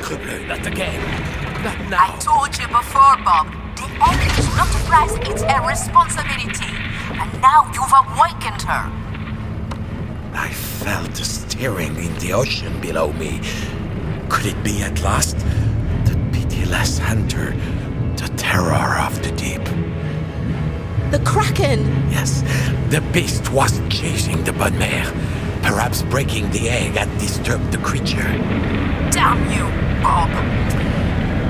Sacre bleu, not again. Not now. I told you before, Bob. The egg is not a prize, it's a responsibility. And now you've awakened her. I felt a stirring in the ocean below me. Could it be at last the pitiless hunter, the terror of the deep? The Kraken! Yes, the beast was chasing the bonne mère. Perhaps breaking the egg had disturbed the creature. Damn you, Bob.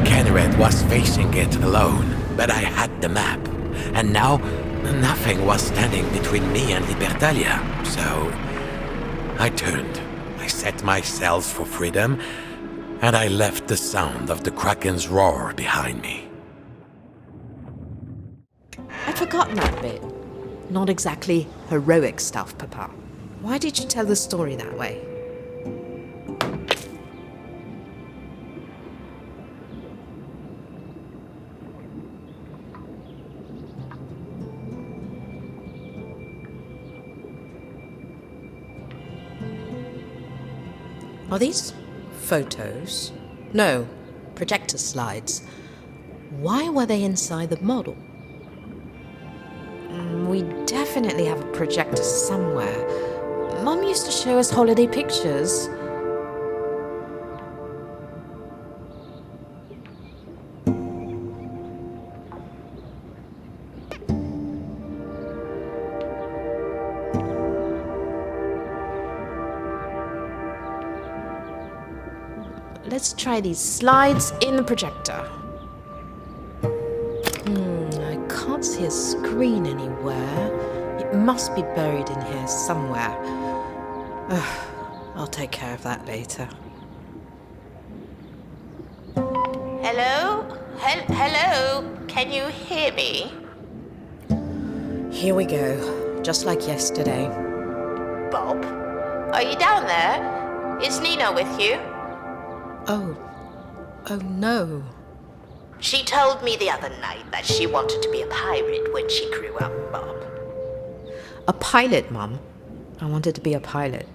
Kenred was facing it alone, but I had the map. And now, nothing was standing between me and Libertalia. So, I turned. I set my sails for freedom, and I left the sound of the Kraken's roar behind me. I'd forgotten that bit. Not exactly heroic stuff, Papa. Why did you tell the story that way? Are these photos? No, projector slides. Why were they inside the model? We definitely have a projector somewhere. Mum used to show us holiday pictures. Let's try these slides in the projector. I can't see a screen anywhere. It must be buried in here somewhere. I'll take care of that later. Hello? Hello? Can you hear me? Here we go, just like yesterday. Bob? Are you down there? Is Nina with you? Oh no. She told me the other night that she wanted to be a pirate when she grew up, Bob. A pilot, Mum. I wanted to be a pilot.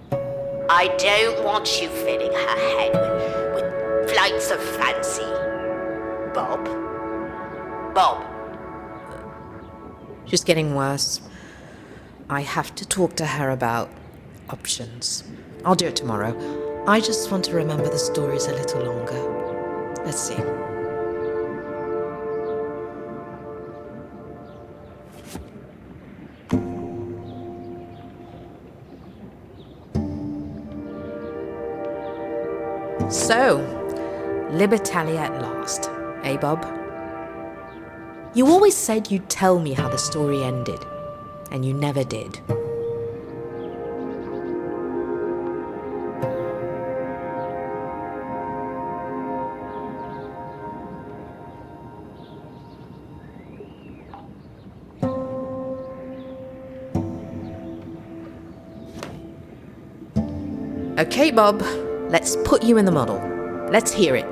I don't want you filling her head with flights of fancy. Bob? Bob? She's getting worse. I have to talk to her about options. I'll do it tomorrow. I just want to remember the stories a little longer. Let's see. So, Libertalia at last, eh, Bob? You always said you'd tell me how the story ended, and you never did. Okay, Bob, let's put you in the model. Let's hear it.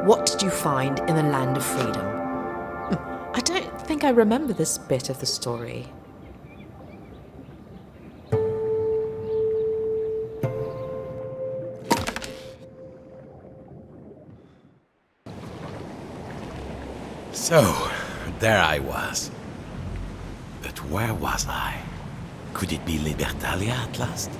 What did you find in the land of freedom? I don't think I remember this bit of the story. So, there I was. But where was I? Could it be Libertalia at last?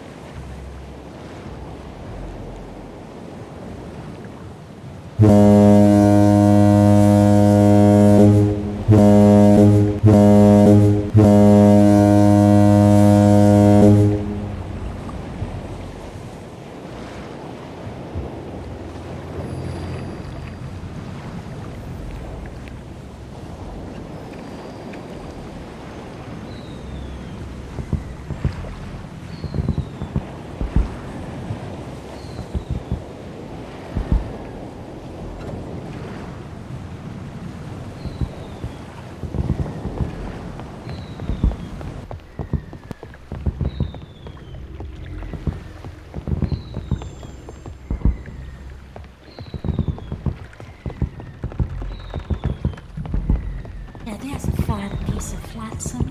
There's a fine piece of flotsam.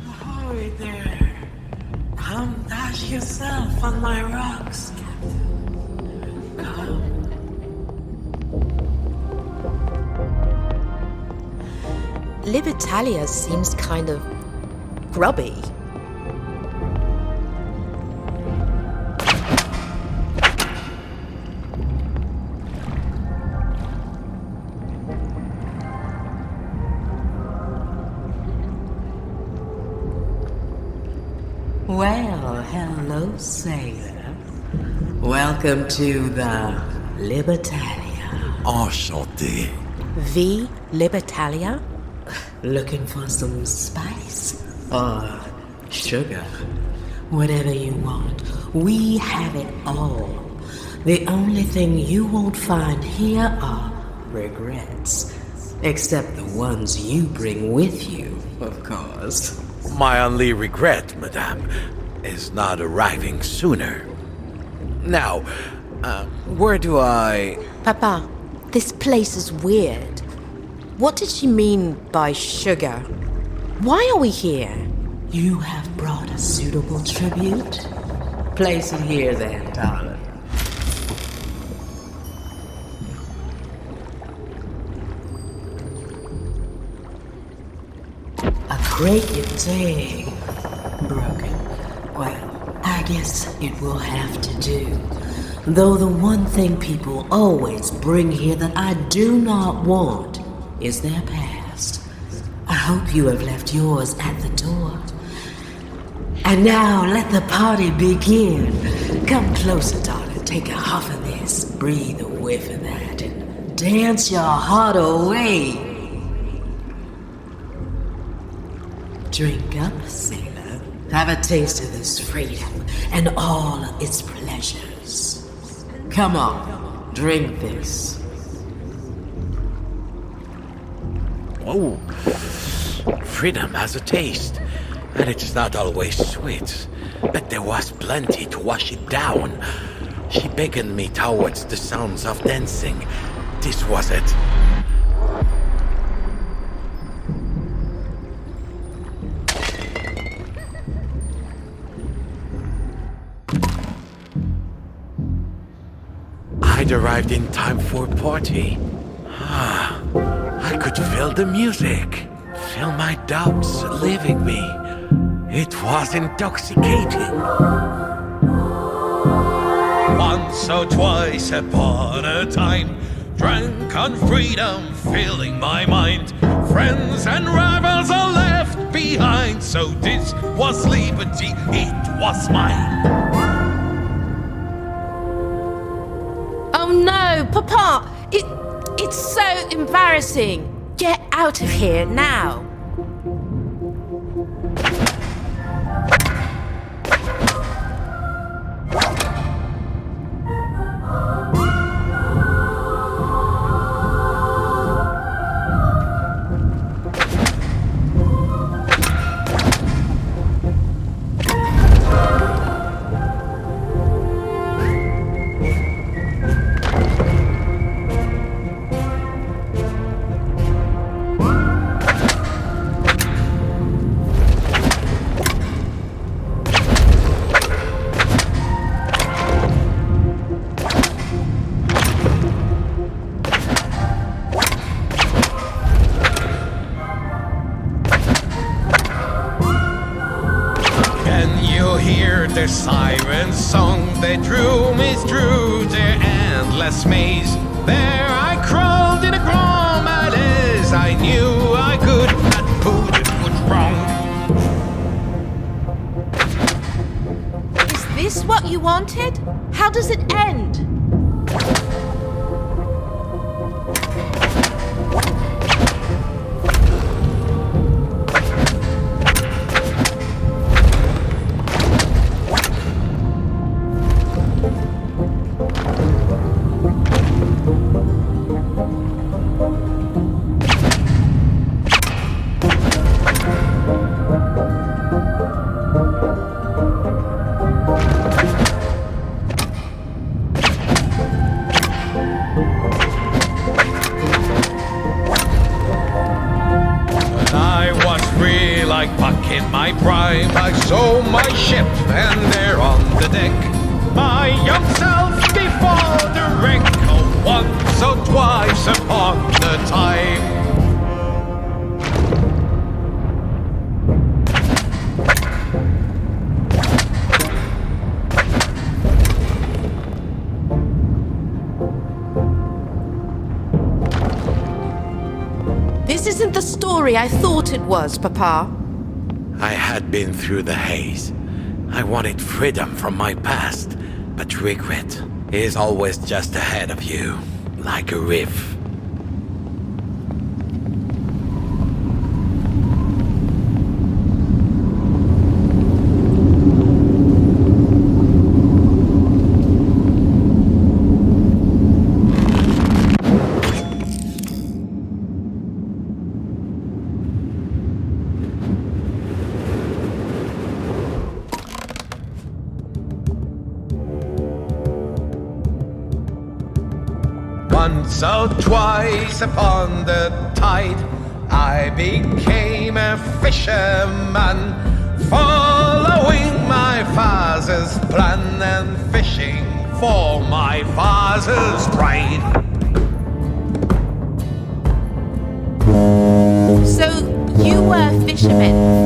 Ahoy there! Come Come bash yourself on my rocks, Captain. Come. Libertalia seems kind of grubby. Well, hello, sailor. Welcome to the Libertalia. Enchanté. The Libertalia? Looking for some spice? Or sugar? Whatever you want. We have it all. The only thing you won't find here are regrets. Except the ones you bring with you, of course. My only regret, madame, is not arriving sooner. Now, where do I... Papa, this place is weird. What did she mean by sugar? Why are we here? You have brought a suitable tribute. Place it here then, darling. A crate you dig. Broken. Well, I guess it will have to do. Though the one thing people always bring here that I do not want is their past. I hope you have left yours at the door. And now let the party begin. Come closer, darling. Take a huff of this. Breathe a whiff of that. And dance your heart away. Drink up, sailor. Have a taste of this freedom and all of its pleasures. Come on, drink this. Oh, freedom has a taste, and it's not always sweet. But there was plenty to wash it down. She beckoned me towards the sounds of dancing. This was it. I'd arrived in time for a party. I could feel the music, feel my doubts leaving me. It was intoxicating. Once or twice upon a time, drank on freedom, filling my mind. Friends and rivals are left behind, so this was liberty, it was mine. Oh no, Papa! It's so embarrassing! Get out of here now! Their siren song, their doom is through their endless maze. There I crawled in a grand malaise. I knew I could not put it wrong. Is this what you wanted? How does it end? deck. My young self before the wreck of once or twice upon a time. This isn't the story I thought it was, Papa. I had been through the haze. I wanted freedom from my past, but regret is always just ahead of you, like a reef. Once or twice upon the tide, I became a fisherman, following my father's plan and fishing for my father's pride. So, you were fishermen?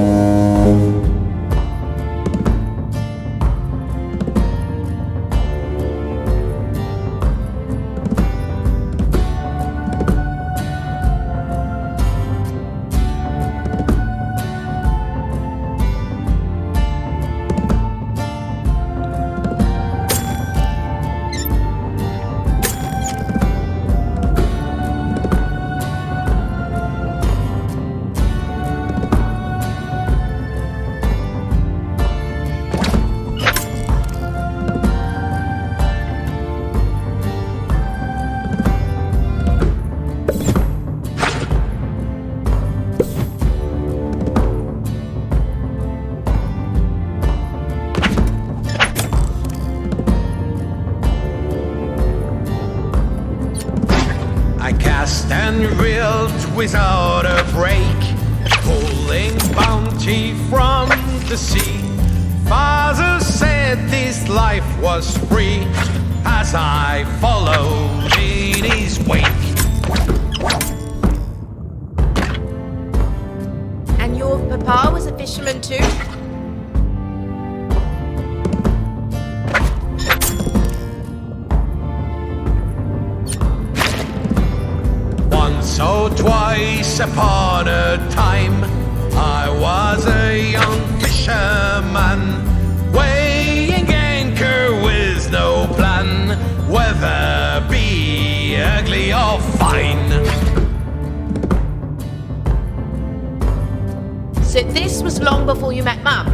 And reeled without a break, pulling bounty from the sea. Father said this life was free, as I followed in his wake. And your Papa was a fisherman too? So twice upon a time, I was a young fisherman, weighing anchor with no plan, whether be ugly or fine. So this was long before you met Mum?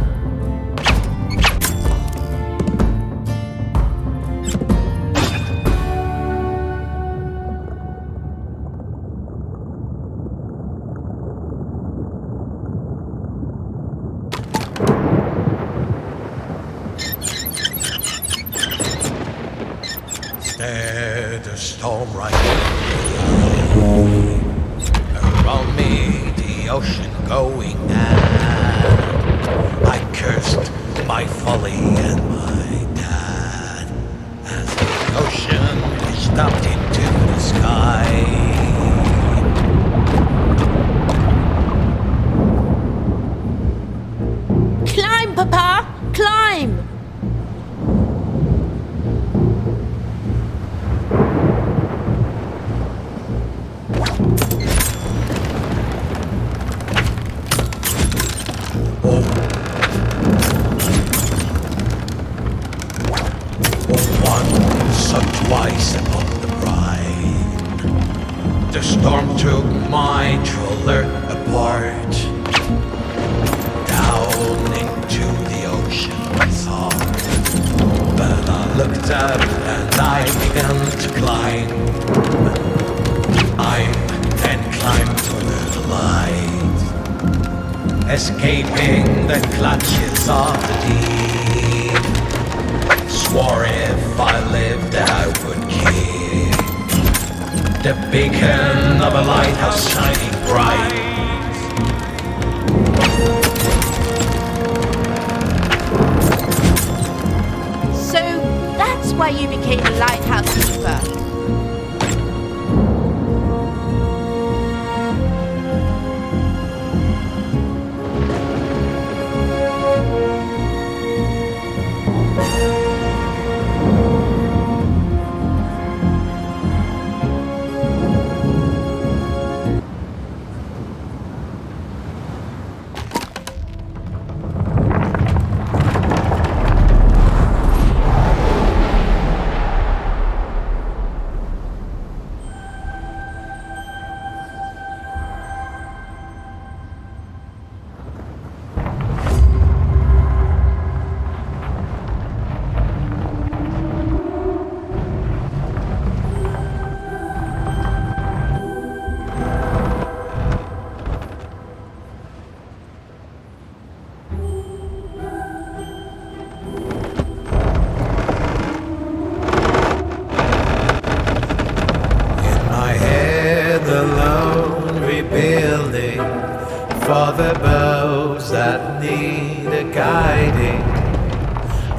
The storm rising around me, the ocean going mad. I cursed my folly and my dad as the ocean reached up into the sky. Climb, Papa! Climb! Twice upon the brine, the storm took my trawler apart, down into the ocean I saw. But I looked up and I began to climb. And climbed toward the light, escaping the clutches of the deep. Swore if I lived I would keep the beacon of a lighthouse shining bright. why you became a lighthouse keeper. For the boats that need a guiding,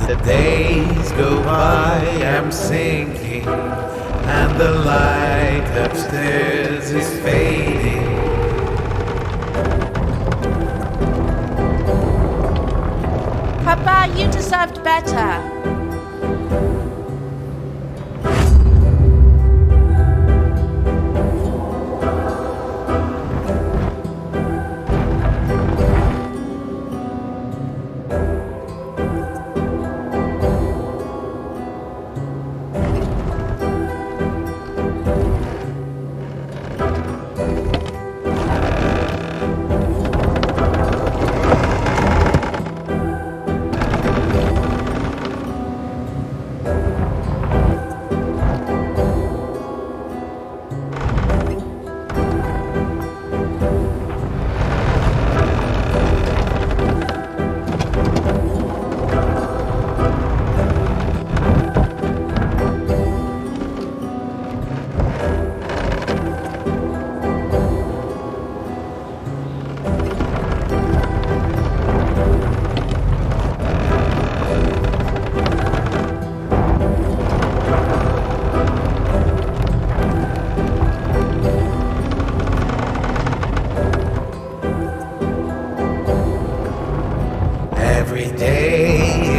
the days go by, I'm sinking, and the light upstairs is fading. Papa, you deserved better.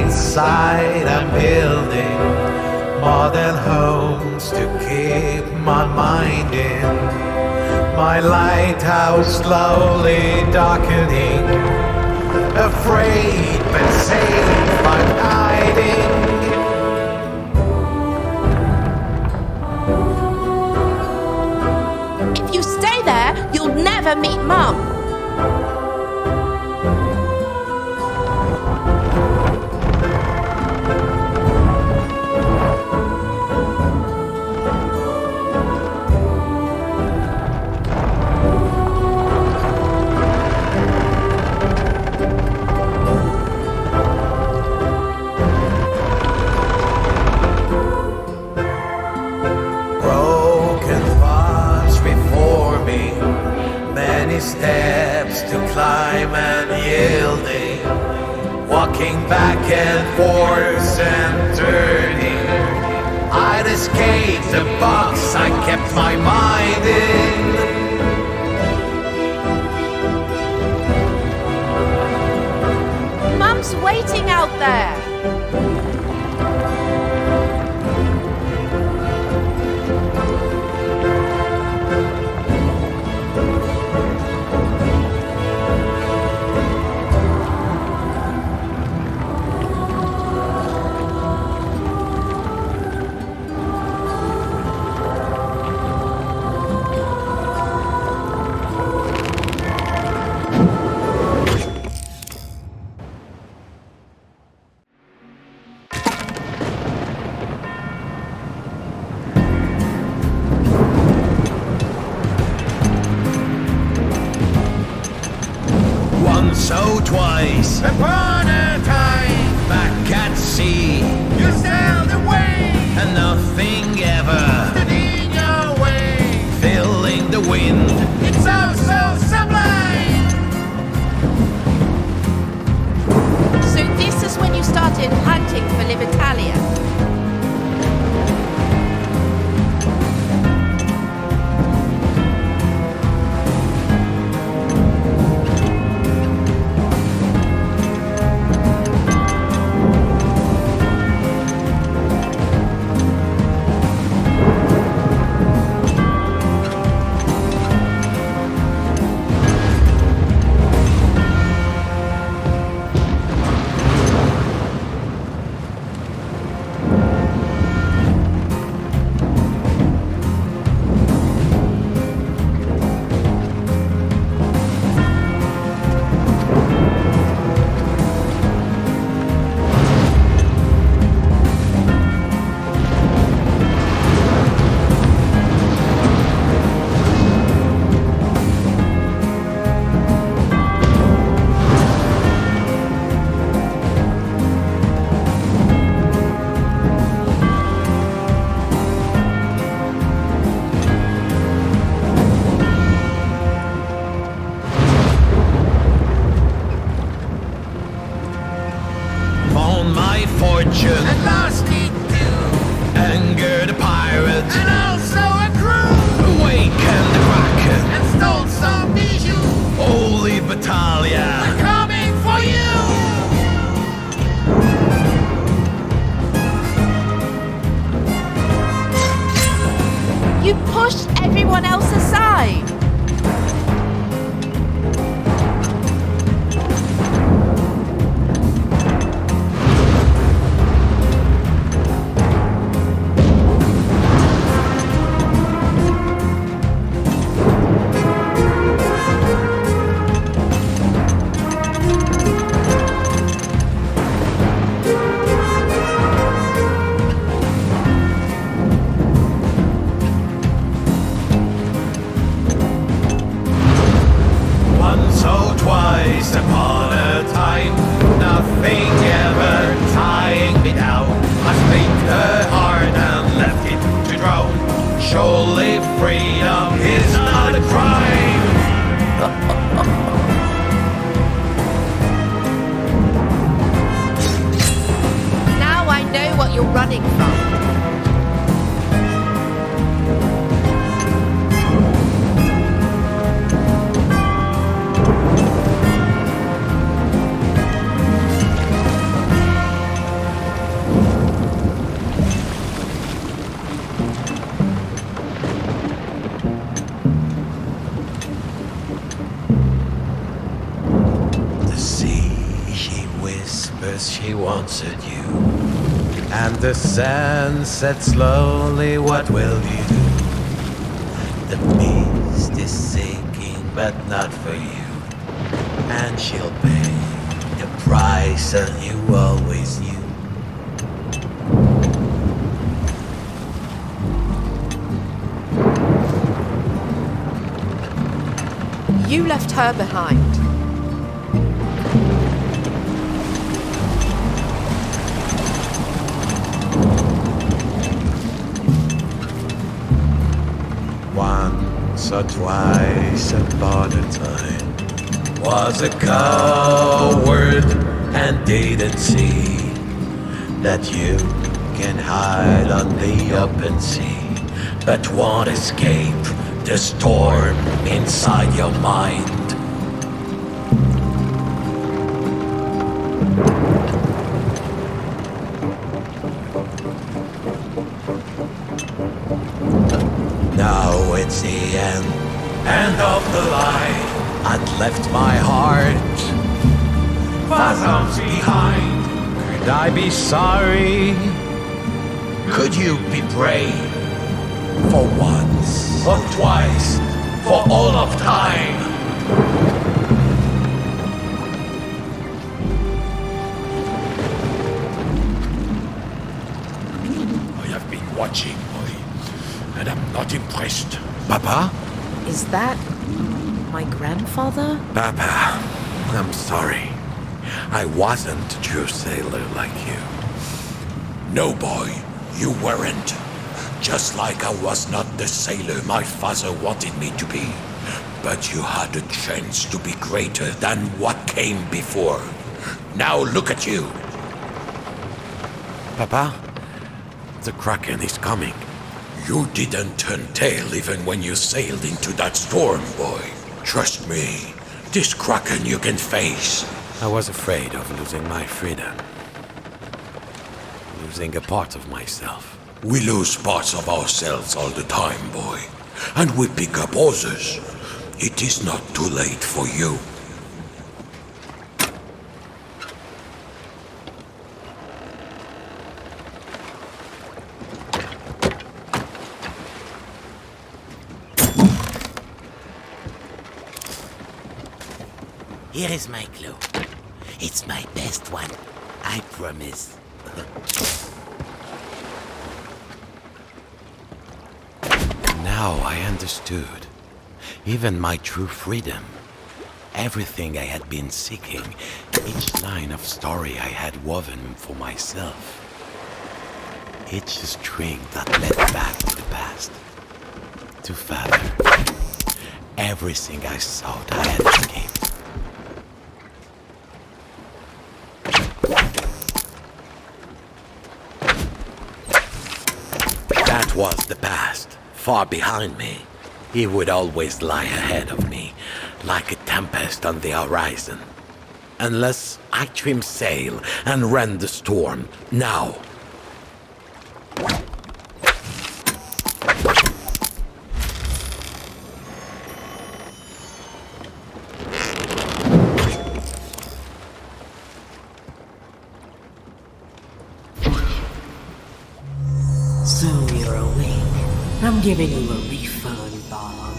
Inside I'm building modern homes to keep my mind in. My lighthouse slowly darkening. Afraid but safe I'm hiding. If you stay there, you'll never meet Mum. Steps to climb and yielding, walking back and forth and turning. I'd escape the box I kept my mind in. Mum's waiting out there. So twice upon a time, back at sea, you sailed away, and nothing ever stood in your way. Feeling the wind, it's so sublime. So this is when you started hunting for Libertalia. a fortune and lost it too. Angered the pirate And also a crew. awakened the kraken. And stole some bijou. Holy Battalion We're coming for you. You pushed everyone else aside. Once or twice upon a time, nothing ever tying me down. I split her heart and left it to drown. Surely freedom is not a crime. Now I know what you're running from. The sea, she whispers she wants it you. And the sand said slowly, what will you do? The mist is sinking, but not for you. And she'll pay the price that you always knew. You left her behind. Once or twice upon a time was a coward and didn't see that you can hide on the open sea, but won't escape the storm inside your mind. Now it's the end of the line. I'd left my heart spasms behind. Could I be sorry? Could you be brave? For once, or twice, for all of time. I have been watching, boy, and I'm not impressed. Papa? Is that my grandfather? Papa, I'm sorry. I wasn't a true sailor like you. No, boy, you weren't. Just like I was not the sailor my father wanted me to be. But you had a chance to be greater than what came before. Now look at you. Papa, the Kraken is coming. You didn't turn tail even when you sailed into that storm, boy. Trust me, this Kraken you can face. I was afraid of losing my freedom. Losing a part of myself. We lose parts of ourselves all the time, boy. And we pick up others. It is not too late for you. Here is my clue. It's my best one. I promise. Now I understood. Even my true freedom. Everything I had been seeking. Each line of story I had woven for myself. Each string that led back to the past. To father. Everything I thought I had escaped. it was the past, far behind me. He would always lie ahead of me, like a tempest on the horizon. Unless I trim sail and rend the storm, now. So you're awake. I'm giving you a refund, Bob.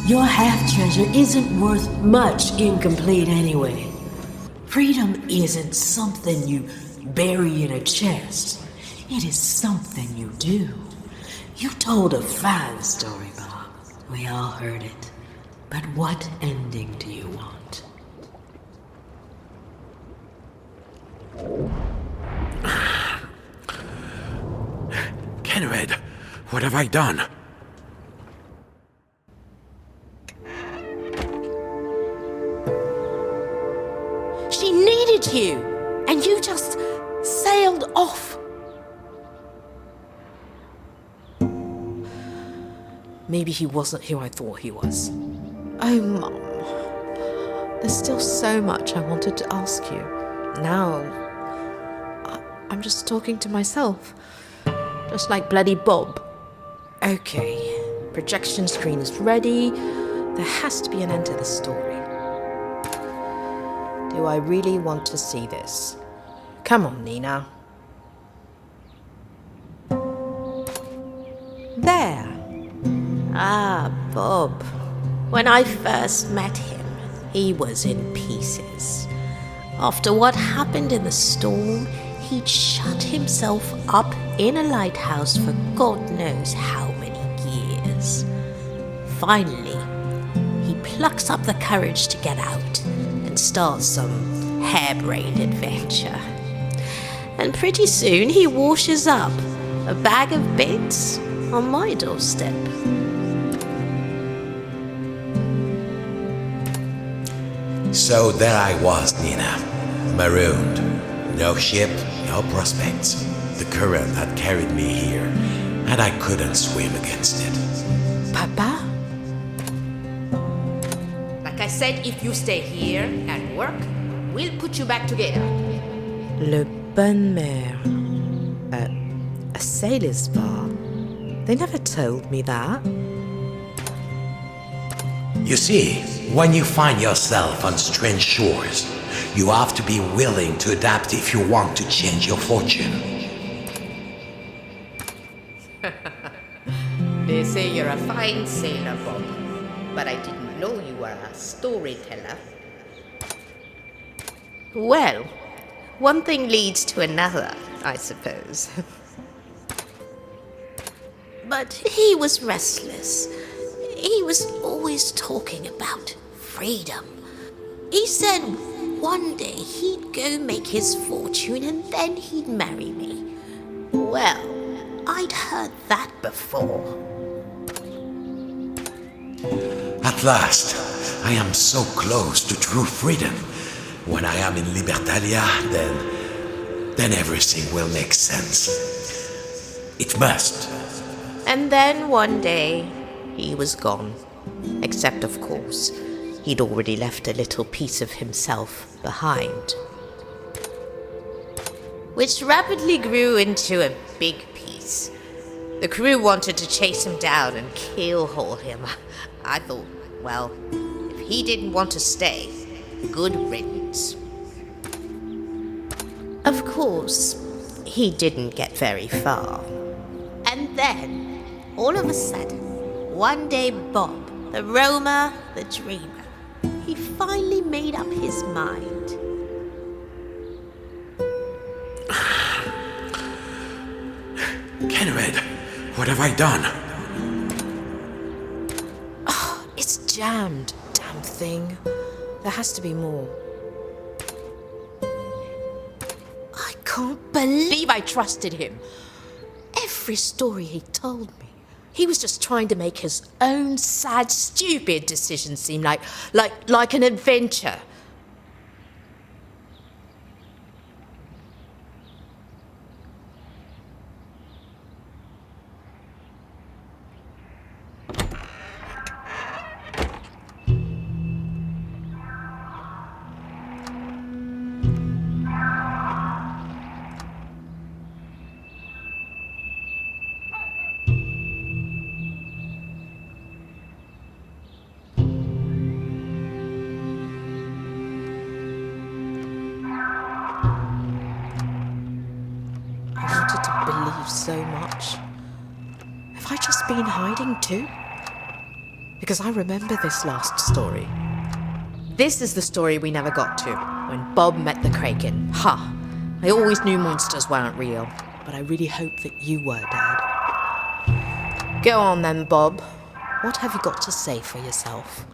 Your half-treasure isn't worth much incomplete anyway. Freedom isn't something you bury in a chest. It is something you do. You told a fine story, Bob. We all heard it. But what ending do you want? Kenred, what have I done? She needed you, and you just sailed off. Maybe he wasn't who I thought he was. Oh, Mum. There's still so much I wanted to ask you. Now, I'm just talking to myself. Just like bloody Bob. Okay, projection screen is ready. There has to be an end to the story. Do I really want to see this? Come on, Nina. There. Ah, Bob. When I first met him, he was in pieces. After what happened in the storm, he'd shut himself up in a lighthouse for God knows how many years. Finally, he plucks up the courage to get out and start some harebrained adventure. And pretty soon he washes up, a bag of bits, on my doorstep. So there I was, Nina, marooned. No ship, no prospects. The current had carried me here, and I couldn't swim against it. Papa? Like I said, if you stay here and work, we'll put you back together. Le Bonne Mère. A sailor's bar. They never told me that. You see, when you find yourself on strange shores, you have to be willing to adapt if you want to change your fortune. They say you're a fine sailor, Bob, but I didn't know you were a storyteller. Well, one thing leads to another, I suppose. But he was restless. He was always talking about freedom. He said one day he'd go make his fortune and then he'd marry me. Well, I'd heard that before. At last, I am so close to true freedom. When I am in Libertalia, then everything will make sense. It must. And then one day, he was gone. Except, of course, he'd already left a little piece of himself behind. Which rapidly grew into a big piece. The crew wanted to chase him down and keel-haul him. I thought, well, if he didn't want to stay, good riddance. Of course, he didn't get very far. And then, all of a sudden, one day Bob, the roamer, the dreamer, he finally made up his mind. Kenred, what have I done? Oh, it's jammed, damn thing. There has to be more. I can't believe I trusted him. Every story he told me, he was just trying to make his own sad, stupid decision seem like an adventure. wanted to believe so much. Have I just been hiding too? Because I remember this last story. This is the story we never got to, when Bob met the Kraken. Ha! I always knew monsters weren't real, but I really hoped that you were, Dad. Go on then, Bob. What have you got to say for yourself?